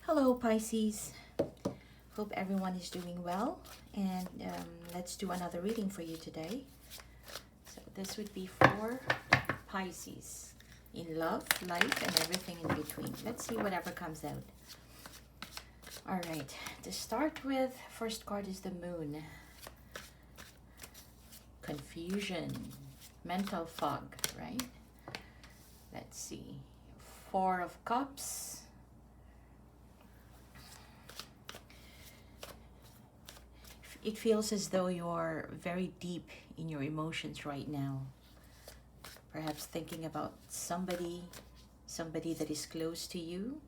Hello Pisces, hope everyone is doing well, and let's do another reading for you today. So this would be for Pisces in love, life, and everything in between. Let's see whatever comes out. All right, to start with, first card is the Moon. Confusion, mental fog, right? Let's see, Four of Cups. It feels as though you're very deep in your emotions right now. Perhaps thinking about somebody that is close to you.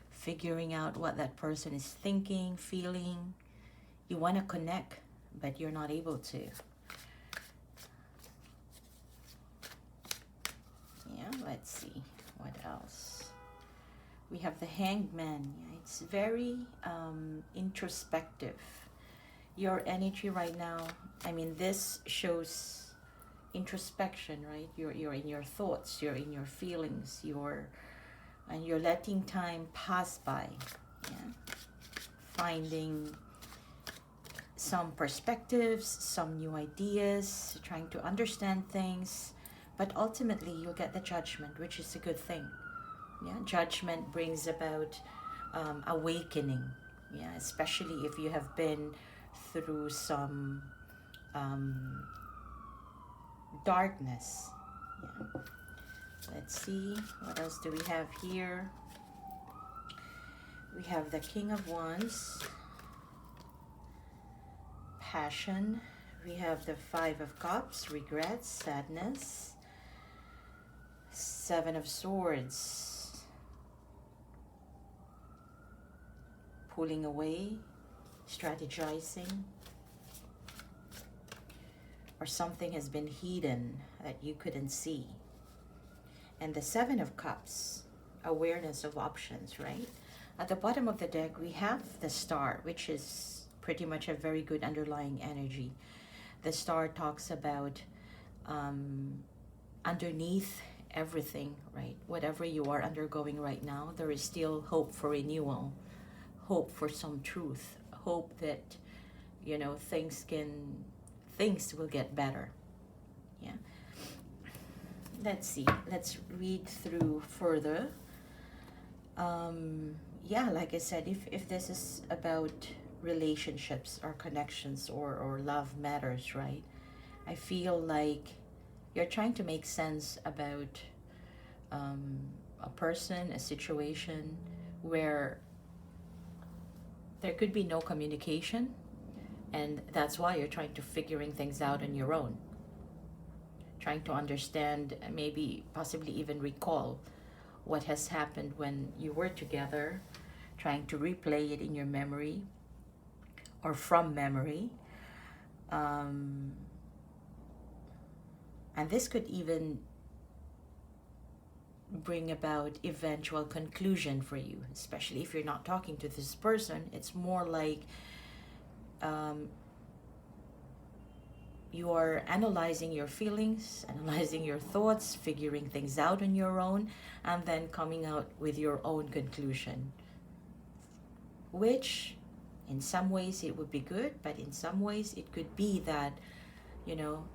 Figuring out what that person is thinking, feeling. You want to connect, but you're not able to. Yeah, let's see. What else? We have the Hanged Man. It's very introspective. Your energy right now, I mean, this shows introspection, right? You're in your thoughts, you're in your feelings, and you're letting time pass by. Yeah, finding some perspectives, some new ideas, trying to understand things, but ultimately you'll get the Judgment, which is a good thing. Yeah, Judgment brings about awakening. Yeah, especially if you have been through some darkness. Yeah. Let's see, what else do we have here? We have the King of Wands, passion. We have the Five of Cups, regrets, sadness. Seven of Swords, pulling away, strategizing, or something has been hidden that you couldn't see. And the Seven of Cups, awareness of options, right? At the bottom of the deck, we have the Star, which is pretty much a very good underlying energy. The Star talks about underneath everything, right? Whatever you are undergoing right now, there is still hope for renewal, hope for some truth, hope that, you know, things will get better. Yeah. Let's see. Let's read through further. Yeah, like I said, if this is about relationships or connections or love matters, right? I feel like you're trying to make sense about a person, a situation where there could be no communication, and that's why you're trying to figuring things out on your own. Trying to understand, maybe possibly even recall what has happened when you were together, trying to replay it in your memory or from memory. And this could even bring about eventual conclusion for you, especially if you're not talking to this person. It's more like you are analyzing your feelings, analyzing your thoughts, figuring things out on your own, and then coming out with your own conclusion, which in some ways it would be good, but in some ways it could be that, you know,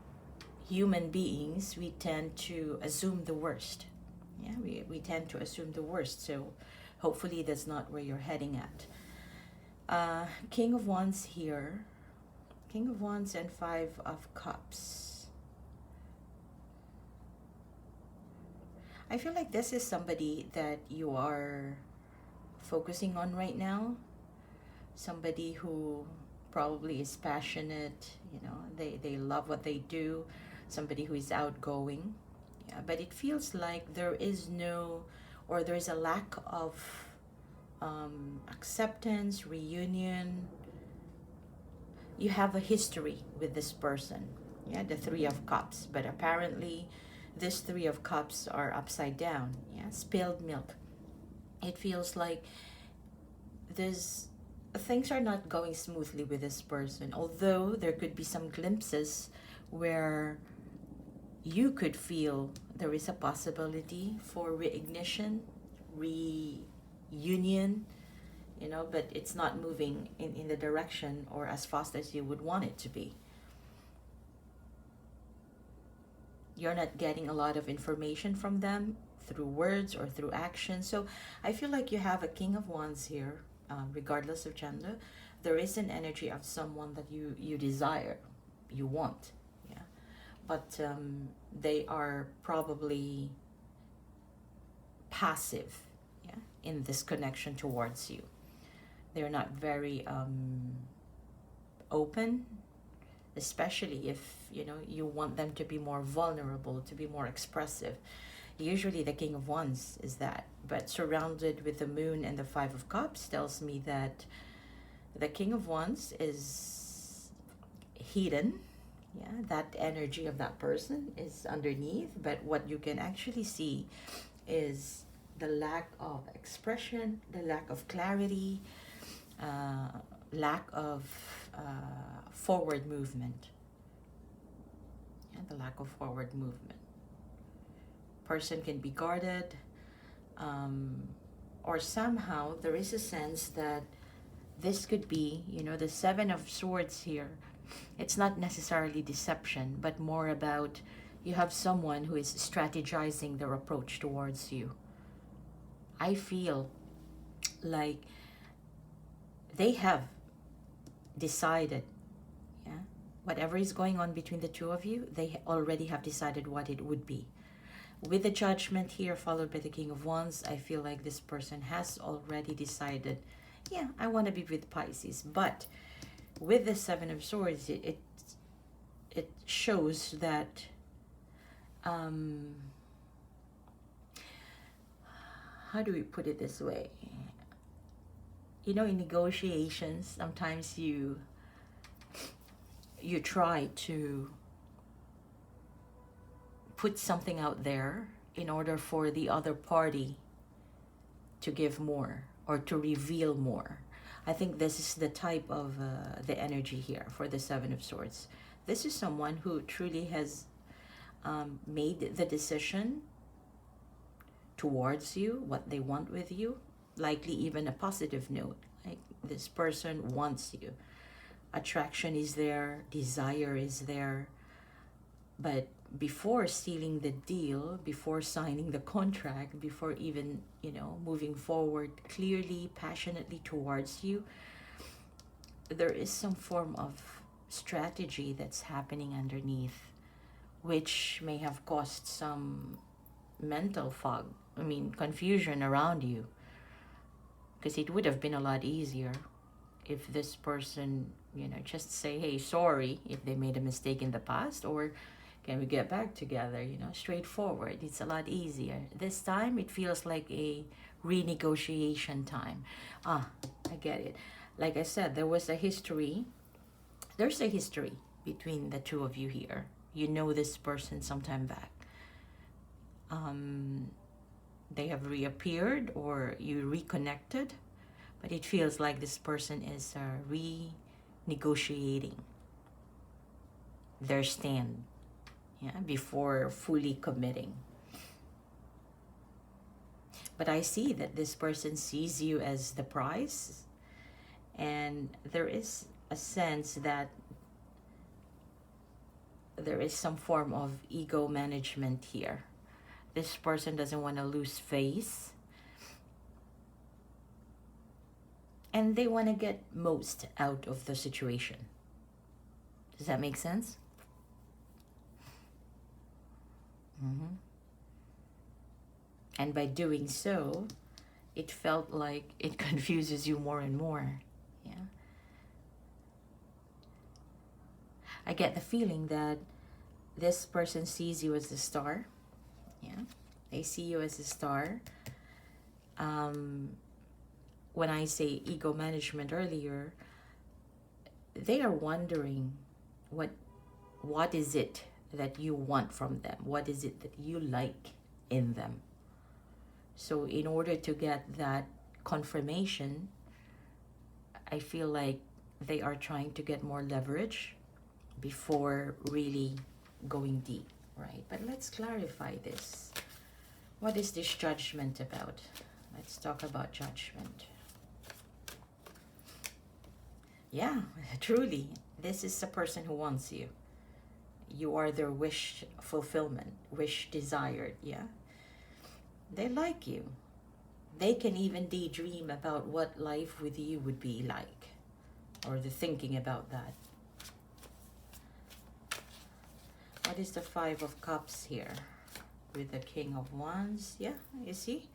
human beings, we tend to assume the worst. Yeah, we tend to assume the worst, so hopefully that's not where you're heading at. King of Wands here, King of Wands and Five of Cups. I feel like this is somebody that you are focusing on right now. Somebody who probably is passionate, you know, they love what they do. Somebody who is outgoing. Yeah, but it feels like there is a lack of acceptance, reunion. You have a history with this person. Yeah, the Three of Cups, but apparently this Three of Cups are upside down. Yeah, spilled milk. It feels like things are not going smoothly with this person, although there could be some glimpses where you could feel there is a possibility for reignition, union, you know, but it's not moving in the direction or as fast as you would want it to be. You're not getting a lot of information from them through words or through action. So I feel like you have a King of Wands here, regardless of gender. There is an energy of someone that you desire, you want, yeah. But they are probably passive, yeah, in this connection towards you. They're not very open, especially if, you know, you want them to be more vulnerable, to be more expressive. Usually the King of Wands is that, but surrounded with the Moon and the Five of Cups tells me that the King of Wands is hidden. Yeah, that energy of that person is underneath, but what you can actually see is the lack of expression, the lack of clarity, lack of forward movement. Yeah, the lack of forward movement. Person can be guarded, or somehow there is a sense that this could be, you know, the Seven of Swords here. It's not necessarily deception, but more about you have someone who is strategizing their approach towards you. I feel like they have decided, yeah, whatever is going on between the two of you, they already have decided what it would be. With the Judgment here followed by the King of Wands, I feel like this person has already decided, yeah, I want to be with Pisces. But with the Seven of Swords, it shows that how do we put it this way? You know, in negotiations, sometimes you try to put something out there in order for the other party to give more or to reveal more. I think this is the type of the energy here for the Seven of Swords. This is someone who truly has made the decision towards you, what they want with you, likely even a positive note. Like this person wants you. Attraction is there, desire is there, but before sealing the deal, before signing the contract, before even, you know, moving forward clearly, passionately towards you, there is some form of strategy that's happening underneath, which may have caused some mental fog, confusion around you. Because it would have been a lot easier if this person, you know, just say, hey, sorry if they made a mistake in the past, or can we get back together, you know, straightforward. It's a lot easier. This time it feels like a renegotiation time. I get it. Like I said, there's a history between the two of you here. You know this person sometime back. They have reappeared or you reconnected, but it feels like this person is renegotiating their stand, yeah, before fully committing. But I see that this person sees you as the prize, and there is a sense that there is some form of ego management here. This person doesn't want to lose face, and they want to get most out of the situation. Does that make sense? And by doing so, it felt like it confuses you more and more. Yeah. I get the feeling that this person sees you as the star. Yeah. They see you as a star. When I say ego management earlier, they are wondering what is it that you want from them? What is it that you like in them? So in order to get that confirmation, I feel like they are trying to get more leverage before really going deep, right? But let's clarify this. What is this Judgment about? Let's talk about Judgment. Yeah, truly, this is a person who wants you. You are their wish fulfillment, wish desired, yeah? They like you. They can even daydream about what life with you would be like, or the thinking about that. What is the Five of Cups here with the King of Wands? Yeah, you see?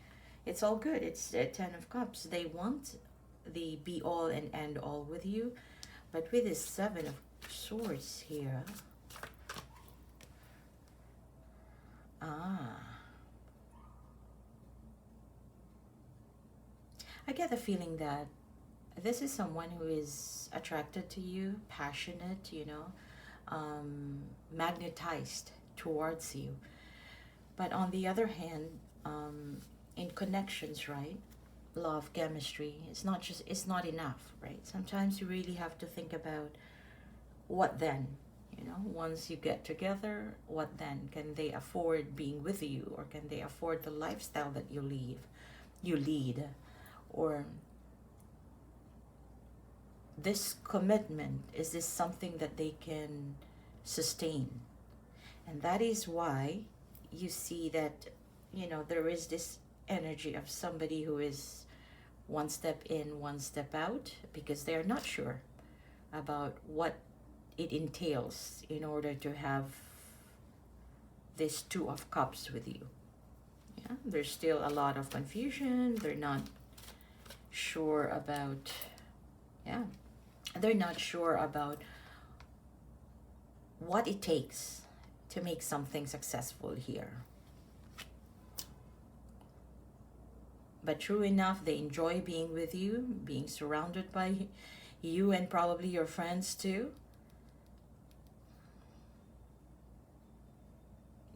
It's all good. It's a Ten of Cups. They want the be all and end all with you. But with this Seven of Swords here, I get the feeling that this is someone who is attracted to you, passionate, you know, magnetized towards you. But on the other hand, in connections, right? Love, chemistry, it's not enough, right? Sometimes you really have to think about what then, you know, once you get together, what then? Can they afford being with you, or can they afford the lifestyle that you lead, or this commitment, is this something that they can sustain? And that is why you see that, you know, there is this energy of somebody who is one step in, one step out, because they're not sure about what it entails in order to have this Two of Cups with you. Yeah, there's still a lot of confusion. They're not sure about, yeah, they're not sure about what it takes to make something successful here. But true enough, they enjoy being with you, being surrounded by you and probably your friends too.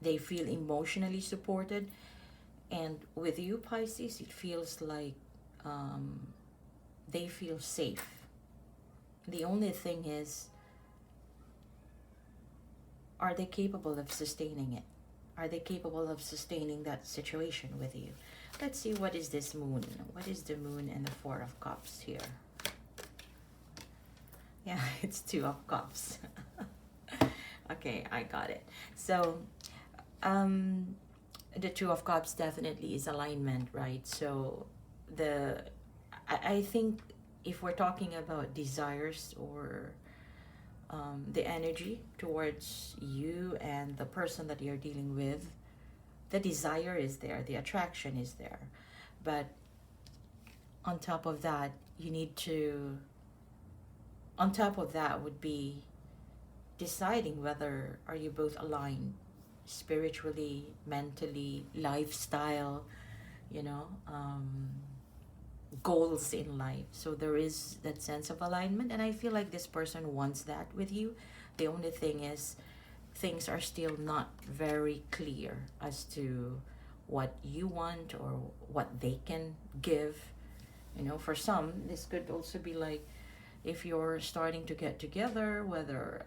They feel emotionally supported. And with you, Pisces, it feels like they feel safe. The only thing is, are they capable of sustaining it? Are they capable of sustaining that situation with you? Let's see, what is this Moon? What is the Moon and the Four of Cups here? Yeah, it's Two of Cups. Okay, I got it. So, the Two of Cups definitely is alignment, right? So, I think if we're talking about desires, or the energy towards you and the person that you're dealing with, the desire is there, the attraction is there. But on top of that, you need to, on top of that would be deciding whether are you both aligned spiritually, mentally, lifestyle, you know, goals in life. So there is that sense of alignment, and I feel like this person wants that with you. The only thing is, things are still not very clear as to what you want or what they can give. You know, for some, this could also be like, if you're starting to get together, whether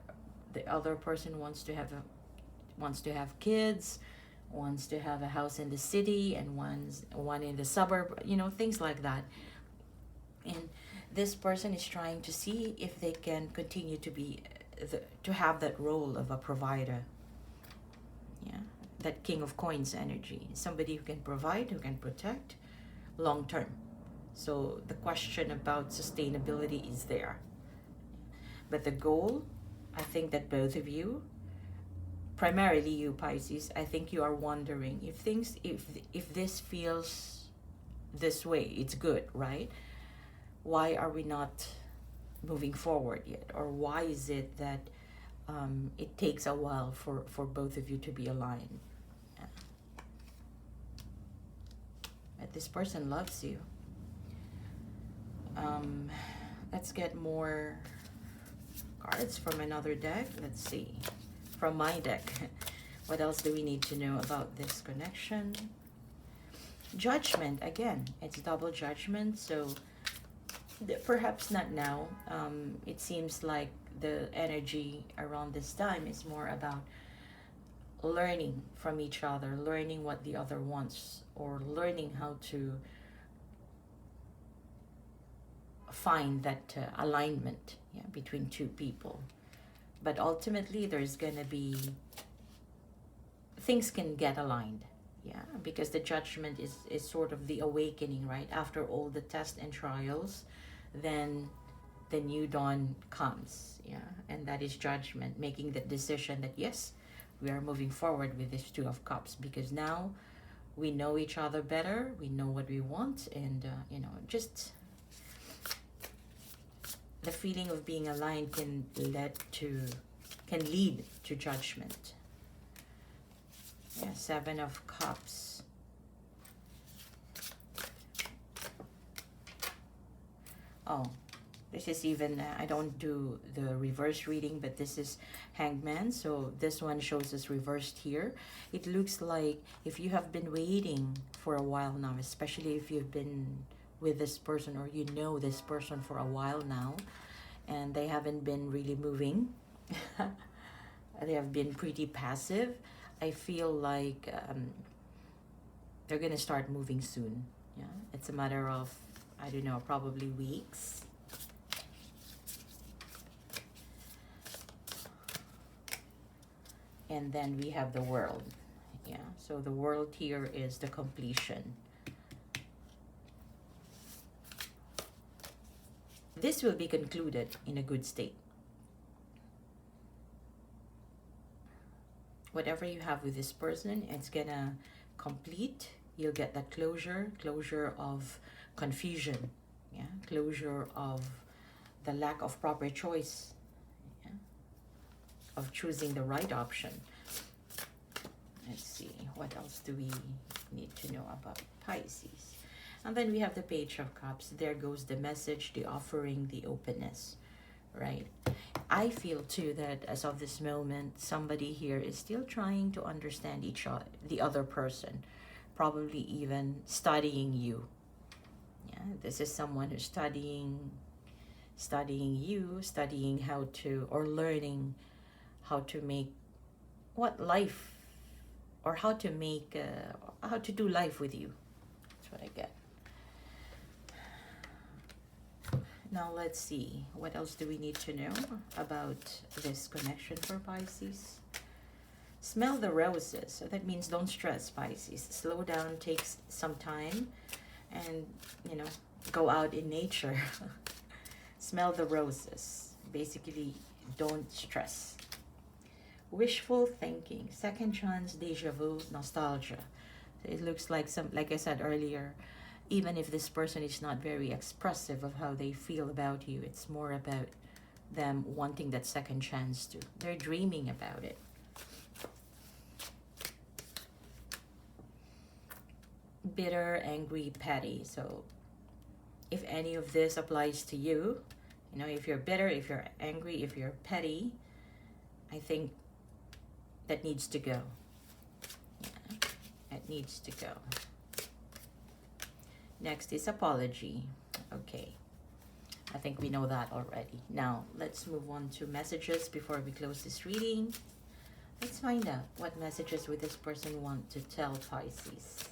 the other person wants to have kids, wants to have a house in the city, and one in the suburb, you know, things like that. And this person is trying to see if they can continue to be to have that role of a provider. Yeah, that King of Coins energy, somebody who can provide, who can protect long term. So the question about sustainability is there. But the goal, I think that both of you, primarily you, Pisces, I think you are wondering if this feels this way, it's good, right? Why are we not moving forward yet? Or why is it that it takes a while for both of you to be aligned? Yeah. But this person loves you. Let's get more cards from another deck. Let's see. From my deck. What else do we need to know about this connection? Judgment, again, it's double judgment. So perhaps not now. It seems like the energy around this time is more about learning from each other, learning what the other wants, or learning how to find that alignment, yeah, between two people. But ultimately, there's gonna be, things can get aligned, yeah, because the judgment is sort of the awakening, right? After all the tests and trials, then the new dawn comes, yeah, and that is judgment, making the decision that yes, we are moving forward with this Two of Cups, because now we know each other better, we know what we want, and you know, just the feeling of being aligned can lead to judgment. Yeah, Seven of Cups. Oh, this is even, I don't do the reverse reading, but this is Hangman. So this one shows us reversed here. It looks like if you have been waiting for a while now, especially if you've been with this person or you know this person for a while now, and they haven't been really moving, they have been pretty passive, I feel like they're gonna start moving soon. Yeah, it's a matter of, I don't know, probably weeks. And then we have the World. Yeah, so the World here is the completion. This will be concluded in a good state. Whatever you have with this person, it's gonna complete. You'll get that closure of confusion, yeah, closure of the lack of proper choice, yeah, of choosing the right option. Let's see, what else do we need to know about Pisces? And then we have the Page of Cups. There goes the message, the offering, the openness, right? I feel too that as of this moment, somebody here is still trying to understand each other, the other person, probably even studying you. Yeah, this is someone who's studying you, studying how to, or learning how to make what life, or how to make, how to do life with you. That's what I get. Now let's see, what else do we need to know about this connection for Pisces? Smell the roses. So that means don't stress, Pisces. Slow down, takes some time, and, you know, go out in nature. Smell the roses. Basically, don't stress. Wishful thinking, second chance, deja vu, nostalgia. So it looks like some, like I said earlier, even if this person is not very expressive of how they feel about you, it's more about them wanting that second chance too. They're dreaming about it. Bitter, angry, petty. So if any of this applies to you, you know, if you're bitter, if you're angry, if you're petty, I think that needs to go. Yeah, it needs to go. Next is apology. Okay, I think we know that already. Now, let's move on to messages before we close this reading. Let's find out what messages would this person want to tell Pisces.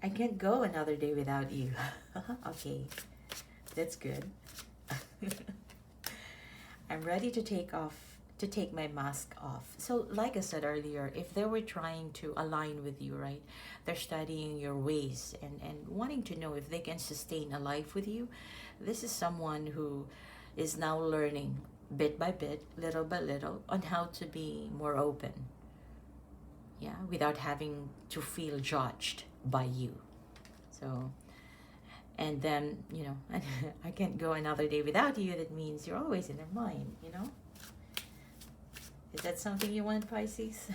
I can't go another day without you. Okay, that's good. I'm ready to take my mask off. So like I said earlier, if they were trying to align with you, right, they're studying your ways and wanting to know if they can sustain a life with you. This is someone who is now learning bit by bit, little by little, on how to be more open, yeah, without having to feel judged by you. So, and then, you know, I can't go another day without you. That means you're always in their mind, you know. Is that something you want, Pisces?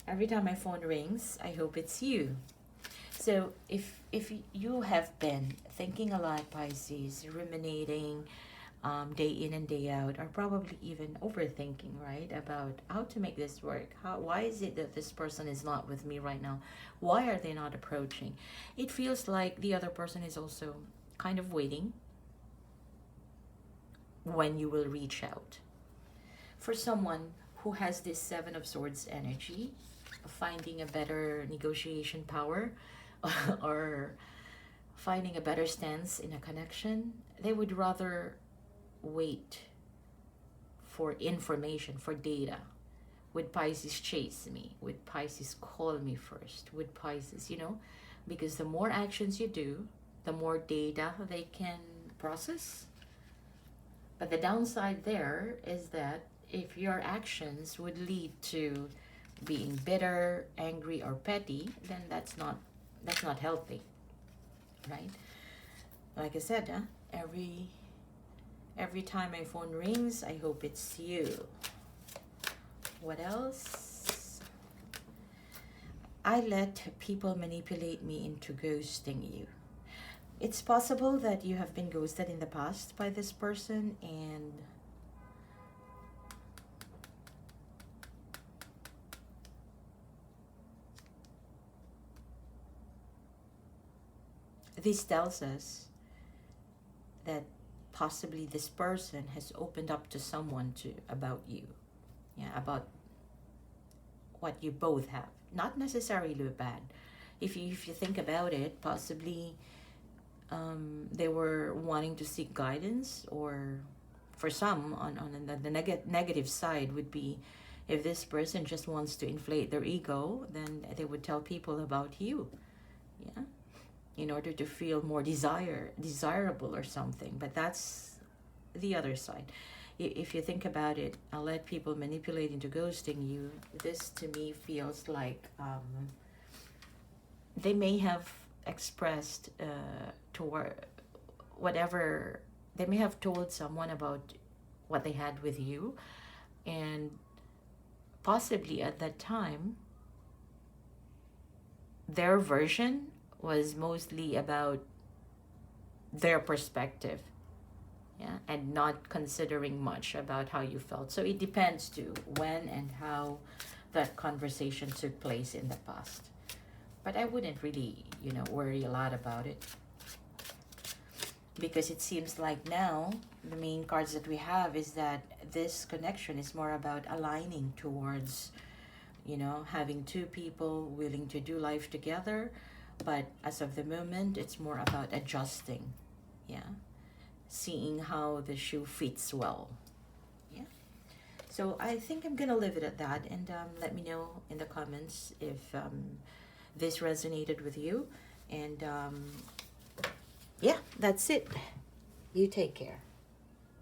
Every time my phone rings, I hope it's you. So if you have been thinking a lot, Pisces, ruminating day in and day out, or probably even overthinking, right, about how to make this work. Why is it that this person is not with me right now? Why are they not approaching? It feels like the other person is also kind of waiting when you will reach out. For someone who has this Seven of Swords energy, finding a better negotiation power or finding a better stance in a connection. They would rather wait for information, for data. Would Pisces chase me? Would Pisces call me first? Would Pisces, you know, because the more actions you do, the more data they can process. But the downside there is that if your actions would lead to being bitter, angry, or petty, then that's not healthy, right? Like I said, every time my phone rings, I hope it's you. What else? I let people manipulate me into ghosting you. It's possible that you have been ghosted in the past by this person, and this tells us that possibly this person has opened up to someone about you. Yeah, about what you both have. Not necessarily bad. If you think about it, possibly they were wanting to seek guidance, or for some, on the negative side would be, if this person just wants to inflate their ego, then they would tell people about you, yeah, in order to feel more desirable or something. But that's the other side. If you think about it, I'll let people manipulate into ghosting you. This to me feels like they may have expressed toward whatever, they may have told someone about what they had with you, and possibly at that time their version was mostly about their perspective, yeah, and not considering much about how you felt. So it depends too when and how that conversation took place in the past. But I wouldn't really, worry a lot about it, because it seems like now the main cards that we have is that this connection is more about aligning towards, having two people willing to do life together. But as of the moment, it's more about adjusting, yeah, seeing how the shoe fits well, yeah. So I think I'm gonna leave it at that, and let me know in the comments if this resonated with you. And yeah, that's it. You take care.